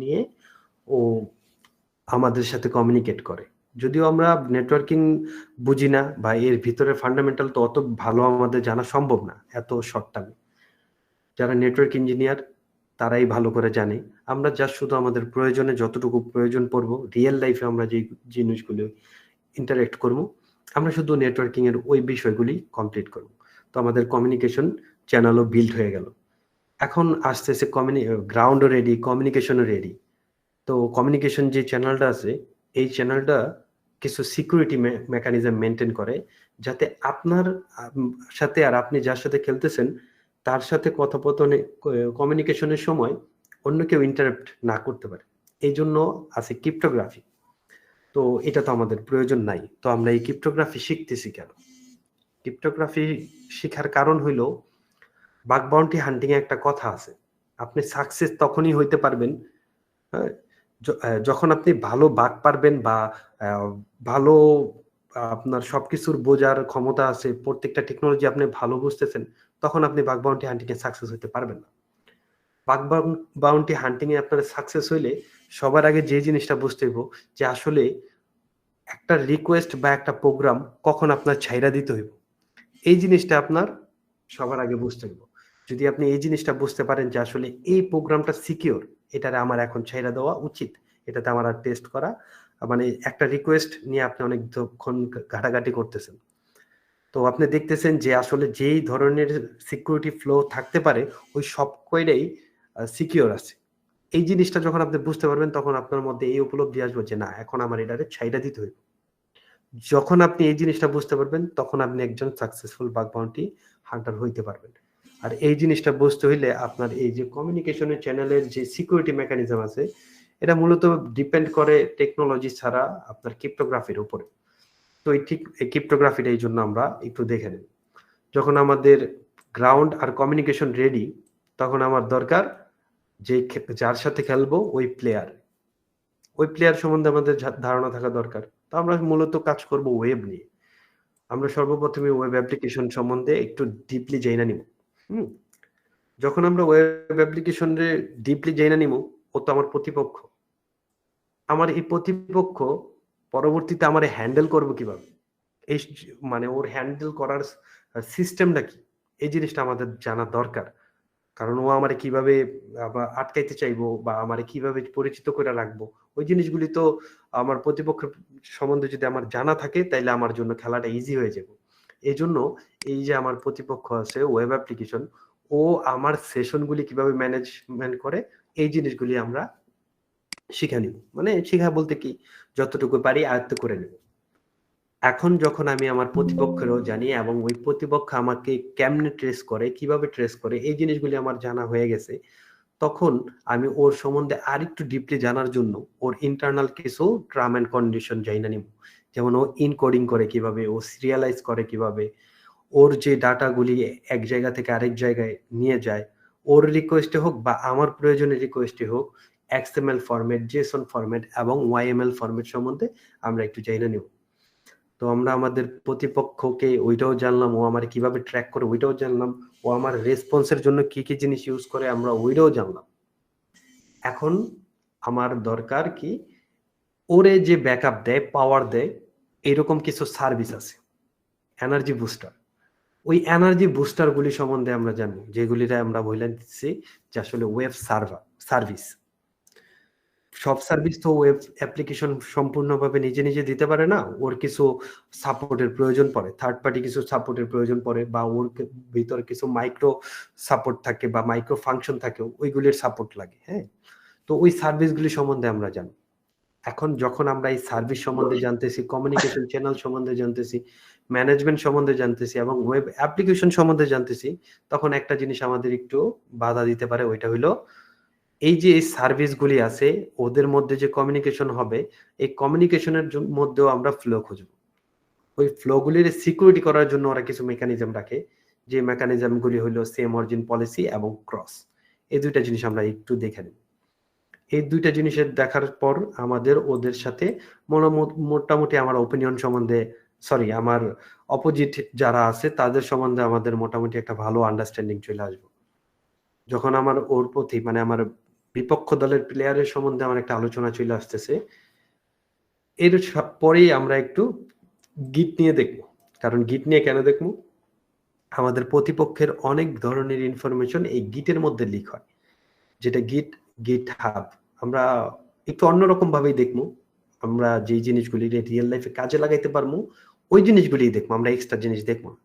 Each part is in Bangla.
নিয়ে ও আমাদের সাথে কমিউনিকেট করে। যদিও আমরা নেটওয়ার্কিং বুঝি না বা এর ভিতরে ফান্ডামেন্টাল তো অত ভালো আমাদের জানা সম্ভব না এত শর্ট টার্মে। যারা নেটওয়ার্ক ইঞ্জিনিয়ার তারাই ভালো করে জানে। আমরা জাস্ট শুধু আমাদের প্রয়োজনে যতটুকু প্রয়োজন পড়বো, রিয়েল লাইফে আমরা যেই জিনিসগুলো ইন্টারেক্ট করবো, আমরা শুধু নেটওয়ার্কিং এর ওই বিষয়গুলি কমপ্লিট করবো। তো আমাদের কমিউনিকেশন চ্যানেলও বিল্ড হয়ে গেল। এখন আসতেছে গ্রাউন্ডও রেডি, কমিউনিকেশনও রেডি। তো কমিউনিকেশন যে চ্যানেলটা আছে, এই চ্যানেলটা কিছু সিকিউরিটি মেকানিজম মেনটেন করে, যাতে আপনার সাথে আর আপনি যার সাথে খেলতেছেন তার সাথে কথোপকথনে কমিউনিকেশনের সময় অন্য কেউ ইন্টারাপ্ট না করতে পারে। এই জন্য আছে ক্রিপ্টোগ্রাফি। তো এটা তো আমাদের প্রয়োজন নাই। তো আমরা এই ক্রিপ্টোগ্রাফি শিখতেছি কেন? ক্রিপ্টোগ্রাফি শেখার কারণ হইল, বাগ বাউন্টি হান্টিং এ একটা কথা আছে, আপনি সাকসেস তখনই হইতে পারবেন যখন আপনি ভালো বাগ পারবেন বা ভালো আপনার সবকিছুর বোঝার ক্ষমতা আছে, প্রত্যেকটা টেকনোলজি আপনি ভালো বুঝতেছেন, তখন আপনি বাগ বাউন্টি হান্টিং এ সাকসেস হইতে পারবেন না। বাগ বাউন্টি হান্টিং এ আপনার সাকসেস হইলে সবার আগে যে জিনিসটা বুঝতে হইব যে আসলে একটা রিকোয়েস্ট বা একটা প্রোগ্রাম কখন আপনার ছাইরা দিতে হইব, এই জিনিসটা আপনার সবার আগে বুঝতে হইব। যদি আপনি এই জিনিসটা বুঝতে পারেন যে আসলে এই প্রোগ্রামটা সিকিউর, এটারে আমার এখন ছাইরা দেওয়া উচিত, এটাতে আমার আর টেস্ট করা, মানে একটা রিকোয়েস্ট নিয়ে আপনি অনেকক্ষণ ঘাটাঘাটি করতেছেন, তো আপনি দেখতেছেন যে আসলে যেই ধরনের সিকিউরিটি ফ্লো থাকতে পারে ওই সব কয়টাই সিকিউর আছে। এই জিনিসটা যখন আপনি বুঝতে পারবেন তখন আপনার মধ্যে এই উপলব্ধি আসবে যে না, এখন আমার এটারে ছাইড়া দিতে হইব। যখন আপনি এই জিনিসটা বুঝতে পারবেন তখন আপনি একজন সাকসেসফুল বাগ বাউন্টি হান্টার হইতে পারবেন। আর এই জিনিসটা বুঝতে হইলে আপনার এই যে কমিউনিকেশনের চ্যানেলের যে সিকিউরিটি মেকানিজম আছে, এটা মূলত ডিপেন্ড করে টেকনোলজি ছাড়া আপনার ক্রিপ্টোগ্রাফির উপরে। তো এই ক্রিপ্টোগ্রাফিটা এই জন্য আমরা একটু দেখে নিই। যখন আমাদের গ্রাউন্ড আর কমিউনিকেশন রেডি, তখন আমার দরকার যে যার সাথে খেলবো ওই প্লেয়ার সম্বন্ধে আমাদের ধারণা থাকা দরকার। তো আমরা মূলত কাজ করব ওয়েব নিয়ে। আমরা সর্বপ্রথমে ওয়েব অ্যাপ্লিকেশন সম্বন্ধে একটু ডিপলি জাইনা নিব। যখন আমরা ওয়েব অ্যাপ্লিকেশনে ডিপলি জাইনা নিব, ও তো আমার প্রতিপক্ষ। আমার এই প্রতিপক্ষ পরবর্তীতে আমার হ্যান্ডেল করবো কিভাবে, এই মানে ওর হ্যান্ডেল করার সিস্টেমটা কি, এই জিনিসটা আমাদের জানা দরকার। কারণ ও আমারে কিভাবে আটকাইতে চাইবো বা আমারে কিভাবে পরিচিত করে রাখবো, ওই জিনিসগুলি তো আমার প্রতিপক্ষের সম্বন্ধে যদি আমার জানা থাকে তাইলে আমার জন্য খেলাটা ইজি হয়ে যাবে। এই জন্য এই যে আমার প্রতিপক্ষ আছে ওয়েব অ্যাপ্লিকেশন, ও আমার সেশনগুলি কিভাবে ম্যানেজমেন্ট করে, এই জিনিসগুলি আমরা শিখে নিব। মানে শিখা বলতে কি, যতটুকু পারি আয়ত্ত করে নিব। এখন যখন আমি আমার প্রতিপক্ষেরও জানি এবং ওই প্রতিপক্ষ আমাকে কেমনে ট্রেস করে, কিভাবে ট্রেস করে, এই জিনিসগুলি আমার জানা হয়ে গেছে, তখন আমি ওর সম্বন্ধে আরেকটু ডিপলি জানার জন্য ওর ইন্টারনাল কিছু টার্ম এন্ড কন্ডিশন জানা নিব। যেমন ও ইনকোডিং করে কিভাবে, ও সিরিয়ালাইজ করে কিভাবে, ওর যে ডাটাগুলি এক জায়গা থেকে আরেক জায়গায় নিয়ে যায়, ওর রিকোয়েস্টে হোক বা আমার প্রয়োজনে রিকোয়েস্টে হোক, XML ফরম্যাট, JSON ফরম্যাট এবং YML ফরম্যাট সম্বন্ধে আমরা একটু জানা নিব। তো আমরা আমাদের প্রতিপক্ষকে ওইটাও জানলাম, ও আমার কিভাবে ট্র্যাক করে ওইটাও জানলাম, ও আমার রেসপন্সের জন্য কি কি জিনিস ইউজ করে আমরা ওইটাও জানলাম। এখন আমার দরকার কি, ওরে যে ব্যাকআপ দেয়, পাওয়ার দেয়, এরকম কিছু সার্ভিস আছে, এনার্জি বুস্টার। ওই এনার্জি বুস্টার গুলি সম্বন্ধে আমরা জানি, যেগুলিতে আমরা বলে দিচ্ছি যে আসলে ওয়েব সার্ভিস। সব সার্ভিস তো ওয়েব অ্যাপ্লিকেশন সম্পূর্ণভাবে নিজে নিজে দিতে পারে না, ওর কিছু সাপোর্টের প্রয়োজন পড়ে, থার্ড পার্টি কিছু সাপোর্টের প্রয়োজন পড়ে, বা ওর ভিতরে কিছু মাইক্রো সাপোর্ট থাকে বা মাইক্রো ফাংশন থাকে, ওইগুলির সাপোর্ট লাগে। হ্যাঁ, তো ওই সার্ভিসগুলি সম্বন্ধে আমরা জানি। এখন যখন আমরা এই সার্ভিস সম্বন্ধে জানতেছি, কমিউনিকেশন চ্যানেল সম্বন্ধে জানতেছি, ম্যানেজমেন্ট সম্বন্ধে জানতেছি এবং ওয়েব অ্যাপ্লিকেশন সম্বন্ধে জানতেছি, তখন একটা জিনিস আমাদের একটু বাধা দিতে পারে, ওইটা হলো এই যে এই সার্ভিসগুলি আছে ওদের মধ্যে যে কমিউনিকেশন হবে, এই কমিউনিকেশনের মধ্যেও আমরা ফ্লো খুঁজবো। ওই ফ্লোগুলির সিকিউরিটি করার জন্য ওরা কিছু মেকানিজম রাখে, যে মেকানিজমগুলি হলো সেম অরিজিন পলিসি এবং ক্রস। এই দুইটা জিনিস আমরা একটু দেখে নিই। এই দুইটা জিনিসের দেখার পর আমাদের ওদের সাথে মোটামুটি আমার ওপিনিয়ন সম্বন্ধে, আমার অপোজিট যারা আছে তাদের সম্বন্ধে আমাদের মোটামুটি একটা ভালো আন্ডারস্ট্যান্ডিং চলে আসবে। যখন আমার ওর প্রতি, মানে আমার বিপক্ষ দলের প্লেয়ারের সম্বন্ধে আমার একটা আলোচনা চলে আসতেছে। এর পরেই আমরা একটু গিট নিয়ে দেখব। কারণ গিট নিয়ে কেন দেখব? আমাদের প্রতিপক্ষের অনেক ধরনের ইনফরমেশন এই গিটের মধ্যে লিক হয়। যেটা GitHub। আমরা একটু অন্যরকম ভাবেই দেখবো। আমরা যেই জিনিসগুলি রিয়েল লাইফে কাজে লাগাইতে পারবো, ওই জিনিসগুলিই দেখবো। আমরা এক্সট্রা জিনিস দেখবো না।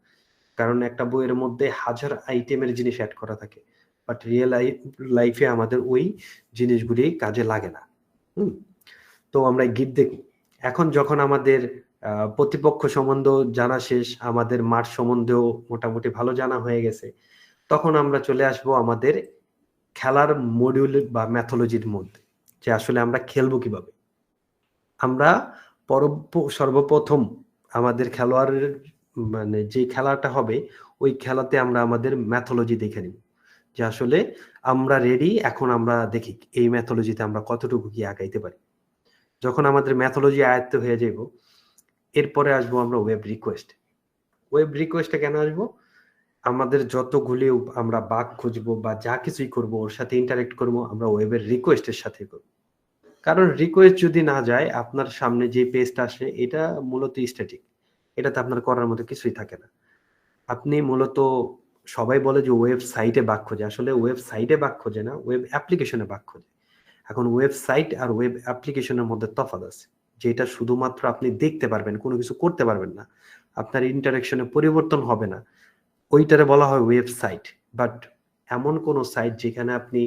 কারণ একটা বইয়ের মধ্যে হাজার আইটেমের জিনিস এড করা থাকে। বাট রিয়েল লাইফে আমাদের ওই জিনিসগুলি কাজে লাগে না। হুম? তো আমরা গিট দেখব। এখন যখন আমাদের প্রতিপক্ষ সম্বন্ধ জানা শেষ, আমাদের মাঠ সম্বন্ধেও মোটামুটি ভালো জানা হয়ে গেছে, তখন আমরা চলে আসবো আমাদের খেলার মডিউল বা ম্যাথোলজির মধ্যে, যে আসলে আমরা খেলবো কিভাবে। আমরা সর্বপ্রথম আমাদের খেলোয়াড়ের মানে যে খেলাটা হবে, ওই খেলাতে আমরা আমাদের ম্যাথোলজি দেখে নিব, যে আসলে আমরা রেডি, এখন আমরা দেখি এই ম্যাথোলজিতে আমরা কতটুকু কি আগাইতে পারি। যখন আমাদের ম্যাথোলজি আয়ত্ত হয়ে যাব, এরপরে আসবো আমরা ওয়েব রিকোয়েস্ট। ওয়েব রিকোয়েস্টে কেন আসবো? আমাদের যতগুলি আমরা বাগ খুঁজবো বা যা কিছুই করব, ওর সাথে ইন্টারেক্ট করবো, আমরা ওয়েবের রিকোয়েস্টের সাথে করবো। কারণ রিকোয়েস্ট যদি না যায়, আপনার সামনে যে পেজটা আসে এটা মূলত স্ট্যাটিক। এটাতে আপনার করার মতো কিছুই থাকে না। আপনি মূলত, সবাই বলে যে ওয়েবসাইটে বাগ খোঁজে, আসলে ওয়েবসাইটে বাগ খোঁজে না, ওয়েব অ্যাপ্লিকেশনে বাগ খোঁজে। এখন ওয়েবসাইট আর ওয়েব অ্যাপ্লিকেশনের মধ্যে তফাৎ আছে, যেটা শুধুমাত্র আপনি দেখতে পারবেন, কোনো কিছু করতে পারবেন না, আপনার ইন্টারেকশনে পরিবর্তন হবে না, ওইটারে বলা হয় ওয়েবসাইট। বাট এমন কোনো সাইট যেখানে আপনি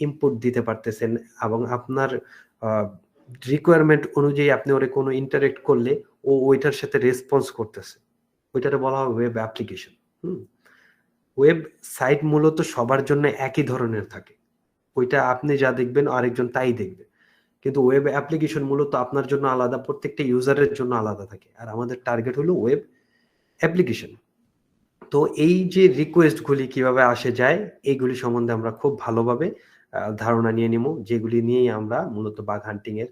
ইনপুট দিতে পারতেছেন এবং আপনার রিকোয়ারমেন্ট অনুযায়ী আপনি ওরে কোনো ইন্টারেক্ট করলে ও ওইটার সাথে রেসপন্স করতেছে, ওইটারে বলা হয় ওয়েব অ্যাপ্লিকেশন। ওয়েব সাইট মূলত সবার জন্য একই ধরনের থাকে, ওইটা আপনি যা দেখবেন আরেকজন তাই দেখবে। কিন্তু ওয়েব অ্যাপ্লিকেশন মূলত আপনার জন্য আলাদা, প্রত্যেকটা ইউজারের জন্য আলাদা থাকে। আর আমাদের টার্গেট হলো ওয়েব অ্যাপ্লিকেশন। তো এই যে রিকোয়েস্ট গুলি কিভাবে আসে যায়, এইগুলি সম্বন্ধে আমরা খুব ভালোভাবে ধারণা নিয়ে নিব, যেগুলি নিয়েই আমরা মূলত বাগ হান্টিং এর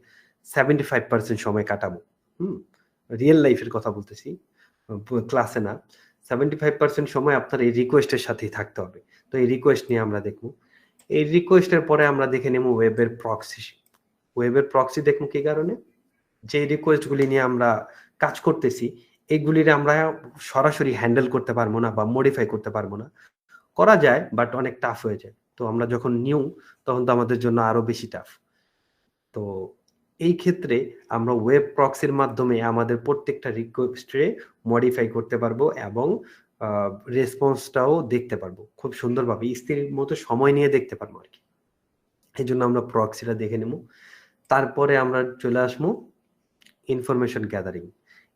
75% সময় কাটাবো। রিয়েল লাইফের কথা বলতেছি, ক্লাসে না। 75% সময় আপনার এই রিকোয়েস্টের সাথেই থাকতে হবে। তো এই রিকোয়েস্ট নিয়ে আমরা দেখবো। এই রিকোয়েস্টের পরে আমরা দেখে নেব ওয়েবের প্রক্সি। ওয়েবের প্রক্সি দেখবো কি কারণে? যে রিকোয়েস্ট গুলি নিয়ে আমরা কাজ করতেছি, এগুলির আমরা সরাসরি হ্যান্ডেল করতে পারবো না বা মডিফাই করতে পারবো না। করা যায়, বাট অনেক টাফ হয়ে যায়। তো আমরা যখন নিউ, তখন তো আমাদের জন্য আরো বেশি টাফ। তো এই ক্ষেত্রে আমরা ওয়েব প্রক্সির মাধ্যমে আমাদের প্রত্যেকটা রিকোয়েস্টে মডিফাই করতে পারবো এবং রেসপন্সটাও দেখতে পারবো খুব সুন্দরভাবে, স্থির মতো সময় নিয়ে দেখতে পারবো আর কি। এই জন্য আমরা প্রক্সিটা দেখে নেব। তারপরে আমরা চলে আসবো ইনফরমেশন গ্যাদারিং।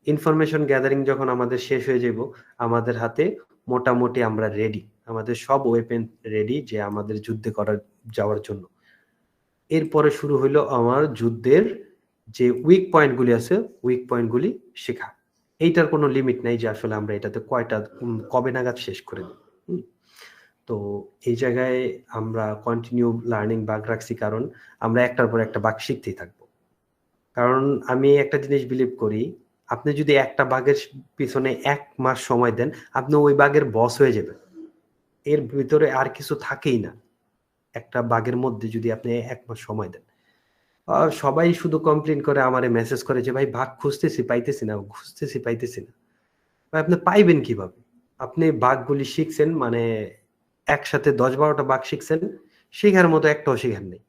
ইনফরমেশন গ্যাদারিং যখন আমাদের শেষ হয়ে যাব, আমাদের হাতে মোটামুটি আমরা রেডি, আমাদের সব ওয়েপেন রেডি যে আমাদের যুদ্ধে যাওয়ার জন্য। এরপরে শুরু হইলো আমার যুদ্ধের যে উইক পয়েন্টগুলি আছে, উইক পয়েন্টগুলি শেখা। এইটার কোনো লিমিট নাই যে আসলে আমরা এটাতে কয়টা কবে নাগাদ শেষ করে দেব। তো এই জায়গায় আমরা কন্টিনিউ লার্নিং বাগ রাখছি, কারণ আমরা একটার পর একটা বাগ শিখতেই থাকবো। কারণ আমি একটা জিনিস বিলিভ করি, আপনি যদি একটা বাগের পিছনে 1 মাস সময় দেন, আপনি ওই বাগের বস হয়ে যাবেন। এর ভিতরে আর কিছু থাকেই না। একটা বাগের মধ্যে যদি আপনি 1 মাস সময় দেন। সবাই শুধু কমপ্লেইন করে, আমারে মেসেজ করে যে, "ভাই বাগ খুঁজতেছি, পাইতেছি না, খুঁজতেছি, পাইতেছি না।" ভাই আপনি পাইবেন কিভাবে? আপনি বাগগুলি শিখছেন, মানে একসাথে ১০-১২ টা বাগ শিখছেন, শিখার মতো একটাও শিখেন নাই।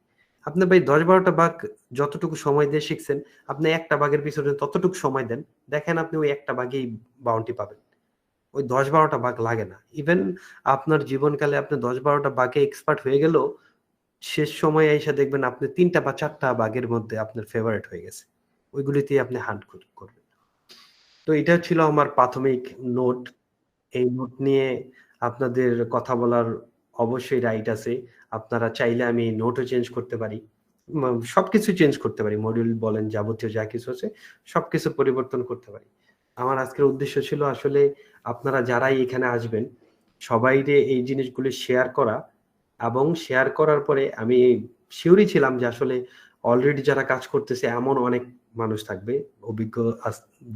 আপনি ভাই ১০-১২ টা বাগ যতটুকু সময় দিয়ে শিখছেন, আপনি একটা বাগের পিছনে ততটুকু সময় দেন। দেখেন আপনি ওই একটা বাগেই বাউন্টি পাবেন। ওই ১০-১২ টা বাগ লাগে না। ইভেন আপনার জীবনকালে আপনি ১০-১২ টা বাগে এক্সপার্ট হয়ে গেলেও, শেষ সময়ে আইসা দেখবেন আপনি ৩ টা বা ৪ টা বাগের মধ্যে আপনার ফেভারাইট হয়ে গেছে। ওইগুলিতেই আপনি হান্ট করবেন। তো এটা ছিল আমার প্রাথমিক নোট। এই নোট নিয়ে আপনাদের কথা বলার অবশ্যই রাইট আছে। আপনারা চাইলে আমি নোটও চেঞ্জ করতে পারি। সবকিছু চেঞ্জ করতে পারি। মডিউল বলেন, যাবতীয় যা কিছু আছে সবকিছু পরিবর্তন করতে পারি। আমার আজকের উদ্দেশ্য ছিল আসলে আপনারা যারাই এখানে আসবেন, সবাইরে এই জিনিসগুলো শেয়ার করা, এবং শেয়ার করার পরে আমি সিউরই ছিলাম যে আসলে অলরেডি যারা কাজ করতেছে এমন অনেক মানুষ থাকবে, অভিজ্ঞ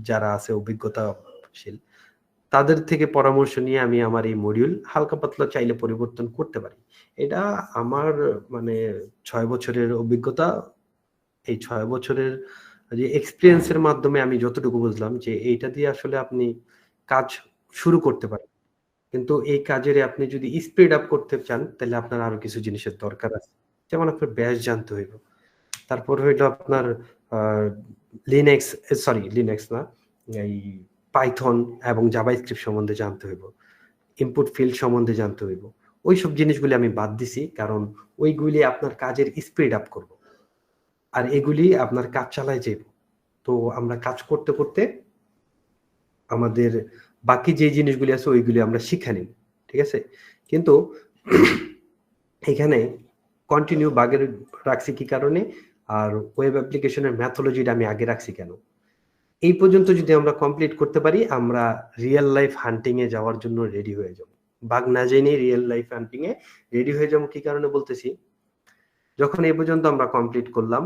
যারা আছে অভিজ্ঞতাশীল। তাদের থেকে পরামর্শ নিয়ে আমি আমার এই মডিউল হালকা পাতলা চাইলে পরিবর্তন করতে পারি। এটা আমার মানে ৬ বছরের অভিজ্ঞতা। এই ৬ বছরের যে এক্সপেরিয়েন্স এর মাধ্যমে আমি যতটুকু বুঝলাম যে এইটা দিয়ে আসলে আপনি কাজ শুরু করতে পারেন। কিন্তু এই কাজের আপনি যদি স্পিড আপ করতে চান তাহলে আপনার আরো কিছু জিনিসের দরকার আছে। যেমন আপনার ব্যাশ জানতে হইব। তারপর হইলো আপনার আ লিনাক্স সরি লিনাক্স না, এই পাইথন এবং জাভাস্ক্রিপ্ট সম্বন্ধে জানতে হইব। ইনপুট ফিল্ড সম্বন্ধে জানতে হইব। ওইসব জিনিসগুলি আমি বাদ দিছি। কারণ ওইগুলি আপনার কাজের স্পিড আপ করব। আর এগুলি আপনার কাজ চালায় যাইব। তো আমরা কাজ করতে, করতে আমাদের বাকি যে জিনিসগুলি আছে ওইগুলি আমরা শিখে নিব। ঠিক আছে? কিন্তু এখানে কন্টিনিউ বাগের রাখছি কি কারণে? আর ওয়েব অ্যাপ্লিকেশনের ম্যাথোলজিটা আমি আগে রাখছি কেন? এই পর্যন্ত যদি আমরা কমপ্লিট করতে পারি, আমরা রিয়াল লাইফ হান্টিং এ যাওয়ার জন্য রেডি হয়ে যাব। বাগ না জেনেই রিয়াল লাইফ হান্টিং এ রেডি হয়ে যাবো কি কারণে বলতেছি? যখন এই পর্যন্ত আমরা কমপ্লিট করলাম,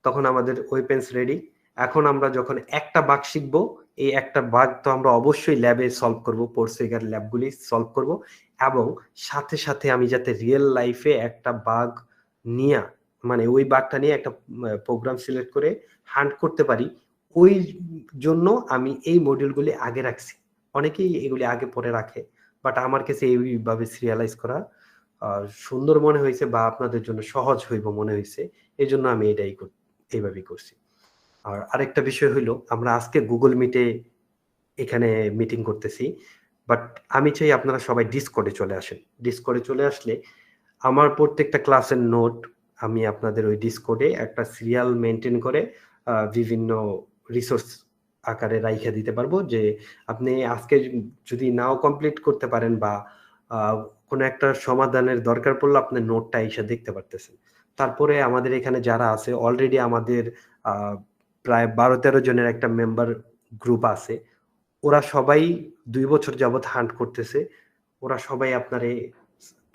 তখন আমাদের ওয়েপেন্স রেডি। এখন আমরা যখন একটা বাগ শিখবো, এই একটা বাগ তো আমরা অবশ্যই ল্যাবে সলভ করব, পোরসেগার ল্যাবগুলি সলভ করব এবং সাথে, সাথে আমি যাতে রিয়াল লাইফে একটা বাগ নিয়া মানে ওই বাগটা নিয়ে একটা প্রোগ্রাম সিলেক্ট করে হান্ট করতে পারি, ওই জন্য আমি এই মডিউলগুলি আগে রাখছি। অনেকেই এগুলি আগে পরে রাখে। বাট আমার কাছে এইভাবে সিরিয়ালাইজ করা সুন্দর মনে হইছে বা আপনাদের জন্য সহজ হইব মনে হইছে। এজন্য আমি এইভাবেই করছি। আর আরেকটা বিষয় হইলো আমরা আজকে Google Meet এ এখানে মিটিং করতেছি। বাট আমি চাই আপনারা সবাই Discord এ চলে আসেন। Discord এ চলে আসলে আমার প্রত্যেকটা ক্লাসের নোট আমি আপনাদের ওই Discord এ একটা সিরিয়াল মেইনটেইন করে বিভিন্ন রিসোর্স আকারে রাইখা দিতে পারবো যে আপনি আজকে যদি নাও কমপ্লিট করতে পারেন বা আ কোনো একটা সমাধানের দরকার পড়লে আপনার নোটটা আইসা দেখতে পারতেছেন। তারপরে আমাদের এখানে যারা আছে অলরেডি আমাদের আ প্রায় ১২-১৩ জনের একটা মেম্বার গ্রুপ আছে। ওরা সবাই ২ বছর যাবৎ হান্ট করতেছে। ওরা সবাই আপনারে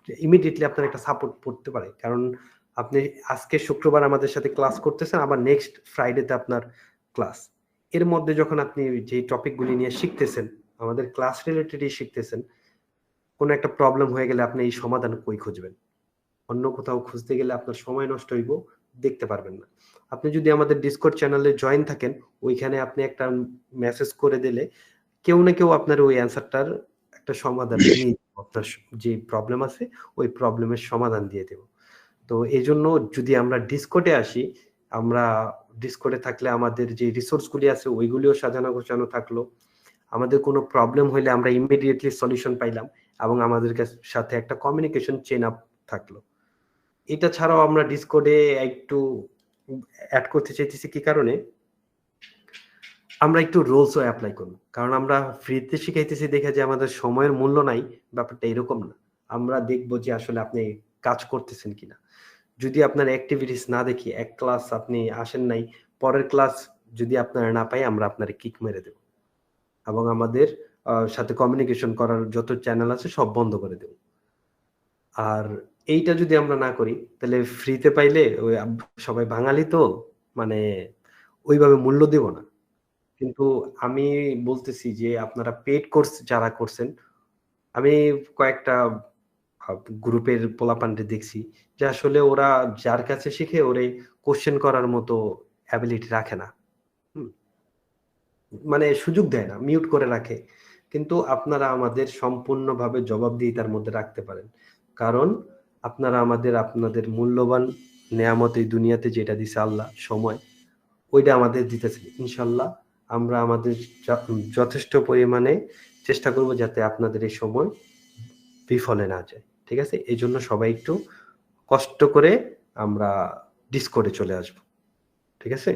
ইমিডিয়েটলি আপনার একটা সাপোর্ট করতে পারে। কারণ আপনি আজকে শুক্রবার আমাদের সাথে ক্লাস করতেছেন, আবার নেক্সট ফ্রাইডেতে আপনার ক্লাস। এর মধ্যে যখন আপনি যেই টপিকগুলি নিয়ে শিখতেছেন, আমাদের ক্লাস রিলেটেডই শিখতেছেন, কোন একটা প্রবলেম হয়ে গেলে আপনি এই সমাধান কই খুঁজবেন? অন্য কোথাও খুঁজতে গেলে আপনার সময় নষ্ট হইব, দেখতে পারবেন না। আপনি যদি আমাদের Discord চ্যানেলে জয়েন থাকেন, ওইখানে আপনি একটা মেসেজ করে দিলে কেউ না কেউ আপনার ওই অ্যান্সারটার একটা সমাধান দিয়ে আপনার যে প্রবলেম আছে, ওই প্রবলেমের সমাধান দিয়ে দেব। তো এজন্য যদি আমরা Discord এ আসি, আমরা Discord এ থাকলে আমাদের যে রিসোর্স গুলি আছে ওইগুলিও সাজানো গোছানো থাকলো। আমাদের কোনো প্রবলেম হইলে আমরা ইমিডিয়েটলি সলিউশন পাইলাম এবং আমাদের সাথে একটা কমিউনিকেশন চেইন আপ থাকলো। এটা ছাড়াও আমরা Discord এ একটু এড করতে চাইতেছি কি কারণে? আমরা একটু রুলসও এপ্লাই করব। কারণ আমরা ফ্রিতে শিখাইতেছি দেখে যে আমাদের সময়ের মূল্য নাই, ব্যাপারটা এরকম না। আমরা দেখব যে আসলে আপনি কাজ করতেছেন কিনা। যদি আপনার এক্টিভিটিস না দেখি, এক ক্লাস আপনি আসেন নাই, পরের ক্লাস যদি আপনারা না পাই আমরা আপনারে কিক মেরে দেব। এবং আমাদের সাথে কমিউনিকেশন করার যত চ্যানেল আছে সব বন্ধ করে দেব। আর এইটা যদি আমরা না করি তাহলে ফ্রিতে পাইলে ওই সবাই বাঙালি তো মানে ওইভাবে মূল্য দেব না। কিন্তু আমি বলতেছি যে আপনারা পেইড কোর্স যারা করছেন, আমি কয়েকটা আ গ্রুপের পোলাপানদের দেখছি যে আসলে ওরা যার কাছে শিখে ওরে কোয়েশ্চেন করার মতো এবিলিটি রাখে না। হুম? মানে সুযোগ দেয় না, মিউট করে রাখে। কিন্তু আপনারা আমাদের সম্পূর্ণভাবে জবাবদিহিতার মধ্যে রাখতে পারেন। কারণ আপনারা আপনাদের মূল্যবান নেয়ামত এই দুনিয়াতে যেটা দিছে আল্লাহ সময়, ওইটা আমাদের দিতেছে। ইনশাআল্লাহ আমরা আমাদের যথেষ্ট পরিমাণে চেষ্টা করব যাতে আপনাদের এই সময় বিফলে না যায়। ঠিক আছে? এজন্য সবাই একটু কষ্ট করে আমরা Discord এ চলে আসব। ঠিক আছে?